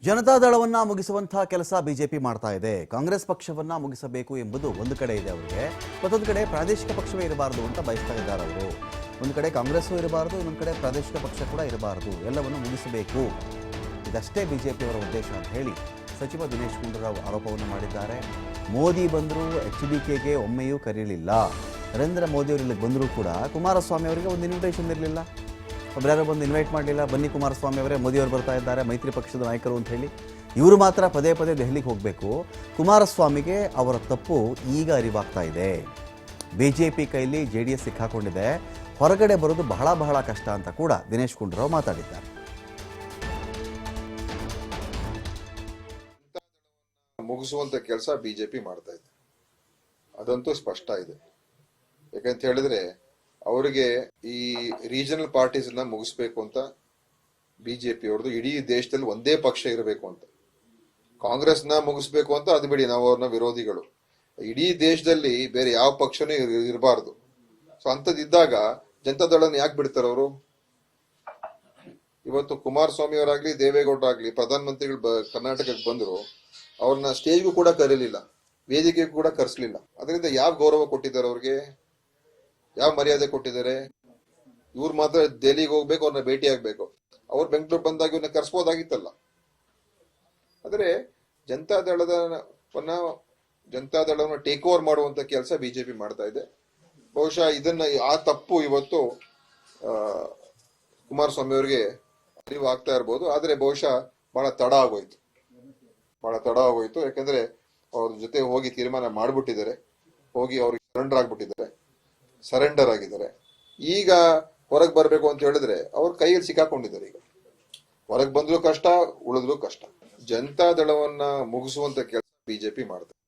ಜನತಾದಳವನ್ನ ಮುಗಿಸುವಂತಹ ಕೆಲಸ ಬಿಜೆಪಿ ಮಾಡ್ತಾ ಇದೆ. ಕಾಂಗ್ರೆಸ್ ಪಕ್ಷವನ್ನ ಮುಗಿಸಬೇಕು ಎಂಬುದು ಒಂದು ಕಡೆ ಇದೆ ಅವರಿಗೆ, ಮತ್ತೊಂದು ಕಡೆ ಪ್ರಾದೇಶಿಕ ಪಕ್ಷವೇ ಇರಬಾರದು ಅಂತ ಬಯಸ್ತಾ ಇದ್ದಾರೆ ಅವರು. ಒಂದು ಕಡೆ ಕಾಂಗ್ರೆಸ್ಸು ಇರಬಾರದು, ಇನ್ನೊಂದು ಕಡೆ ಪ್ರಾದೇಶಿಕ ಪಕ್ಷ ಕೂಡ ಇರಬಾರದು, ಎಲ್ಲವನ್ನು ಮುಗಿಸಬೇಕು, ಇದಷ್ಟೇ ಬಿಜೆಪಿಯವರ ಉದ್ದೇಶ ಅಂತ ಹೇಳಿ ಸಚಿವ ದಿನೇಶ್ ಗುಂಡೂರಾವ್ ಆರೋಪವನ್ನು ಮಾಡಿದ್ದಾರೆ. ಮೋದಿ ಬಂದರೂ HDKಗೆ ಒಮ್ಮೆಯೂ ಕರೆಯಲಿಲ್ಲ. ನರೇಂದ್ರ ಮೋದಿ ಅವರು ಇಲ್ಲಿಗೆ ಬಂದರೂ ಕೂಡ ಕುಮಾರಸ್ವಾಮಿ ಅವರಿಗೆ ಒಂದು ಇನ್ವಿಟೇಷನ್ ಇರಲಿಲ್ಲ. ಒಬ್ಬರ್ಯಾರೋ ಬಂದು ಇನ್ವೈಟ್ ಮಾಡಲಿಲ್ಲ, ಬನ್ನಿ ಕುಮಾರಸ್ವಾಮಿ ಅವರೇ, ಮೋದಿಯವರು ಬರ್ತಾ ಇದ್ದಾರೆ, ಮೈತ್ರಿ ಪಕ್ಷದ ನಾಯಕರು ಅಂತ ಹೇಳಿ ಇವರು ಮಾತ್ರ ಪದೇ ಪದೇ ದೆಹಲಿಗೆ ಹೋಗಬೇಕು. ಕುಮಾರಸ್ವಾಮಿಗೆ ಅವರ ತಪ್ಪು ಈಗ ಅರಿವಾಗ್ತಾ ಇದೆ. ಬಿಜೆಪಿ ಕೈಲಿ JDS ಸಿಕ್ಕಾಕೊಂಡಿದೆ, ಹೊರಗಡೆ ಬರೋದು ಬಹಳ ಬಹಳ ಕಷ್ಟ ಅಂತ ಕೂಡ ದಿನೇಶ್ ಗುಂಡೂರಾವ್ ಮಾತಾಡಿದ್ದಾರೆ. ಮುಗಿಸುವಂತ ಕೆಲಸ ಬಿಜೆಪಿ ಮಾಡ್ತಾ ಇದೆ, ಅದಂತೂ ಸ್ಪಷ್ಟ ಇದೆ. ಯಾಕಂತ ಹೇಳಿದ್ರೆ ಅವರಿಗೆ ಈ ರೀಜನಲ್ ಪಾರ್ಟೀಸ್ ನ ಮುಗಿಸ್ಬೇಕು ಅಂತ ಬಿಜೆಪಿ ಅವ್ರದ್ದು ಇಡೀ ದೇಶದಲ್ಲಿ ಒಂದೇ ಪಕ್ಷ ಇರಬೇಕು ಅಂತ. ಕಾಂಗ್ರೆಸ್ ನ ಮುಗಿಸ್ಬೇಕು ಅಂತ ಅದು ಬಿಡಿ, ನಾವು ಅವ್ರನ್ನ ವಿರೋಧಿಗಳು. ಇಡೀ ದೇಶದಲ್ಲಿ ಬೇರೆ ಯಾವ ಪಕ್ಷನೂ ಇರಬಾರ್ದು. ಸೊ ಅಂತದಿದ್ದಾಗ ಜನತಾದಳನ ಯಾಕೆ ಬಿಡ್ತಾರೆ ಅವರು? ಇವತ್ತು ಕುಮಾರಸ್ವಾಮಿ ಅವರಾಗ್ಲಿ ದೇವೇಗೌಡರಾಗ್ಲಿ ಪ್ರಧಾನಮಂತ್ರಿಗಳು ಕರ್ನಾಟಕಕ್ಕೆ ಬಂದ್ರು, ಅವ್ರನ್ನ ಸ್ಟೇಜ್ಗೂ ಕೂಡ ಕರೀಲಿಲ್ಲ, ವೇದಿಕೆಗೂ ಕೂಡ ಕರೆಸಲಿಲ್ಲ. ಅದರಿಂದ ಯಾವ ಗೌರವ ಕೊಟ್ಟಿದ್ದಾರೆ ಅವ್ರಿಗೆ, ಯಾವ ಮರ್ಯಾದೆ ಕೊಟ್ಟಿದ್ದಾರೆ? ಇವ್ರು ಮಾತ್ರ ದೆಹಲಿಗೆ ಹೋಗ್ಬೇಕು, ಅವ್ರನ್ನ ಭೇಟಿ ಆಗ್ಬೇಕು. ಅವ್ರು ಬೆಂಗಳೂರು ಬಂದಾಗ ಇವ್ರನ್ನ ಕರ್ಸ್ಬೋದಾಗಿತ್ತಲ್ಲ. ಆದ್ರೆ ಜನತಾದಳವನ್ನ ಟೇಕ್ ಓವರ್ ಮಾಡುವಂತ ಕೆಲಸ ಬಿಜೆಪಿ ಮಾಡ್ತಾ ಇದೆ. ಬಹುಶಃ ಆ ತಪ್ಪು ಇವತ್ತು ಕುಮಾರಸ್ವಾಮಿ ಅವರಿಗೆ ಅರಿವು ಆಗ್ತಾ ಇರ್ಬೋದು. ಆದ್ರೆ ಬಹುಶಃ ಬಹಳ ತಡ ಆಗೋಯ್ತು. ಯಾಕಂದ್ರೆ ಅವ್ರ ಜೊತೆ ಹೋಗಿ ತೀರ್ಮಾನ ಮಾಡ್ಬಿಟ್ಟಿದ್ದಾರೆ, ಹೋಗಿ ಅವ್ರಿಗೆ ಸರೆಂಡರ್ ಆಗಿದ್ದಾರೆ. ಈಗ ಹೊರಗೆ ಬರ್ಬೇಕು ಅಂತ ಹೇಳಿದ್ರೆ ಅವ್ರ ಕೈಯಲ್ಲಿ ಸಿಕ್ಕಾಕೊಂಡಿದ್ದಾರೆ. ಈಗ ಹೊರಗೆ ಬಂದ್ರು ಕಷ್ಟ, ಉಳಿದ್ರು ಕಷ್ಟ. ಜನತಾದಳವನ್ನ ಮುಗಿಸುವಂತ ಕೆಲಸ ಬಿಜೆಪಿ ಮಾಡ್ತಾರೆ.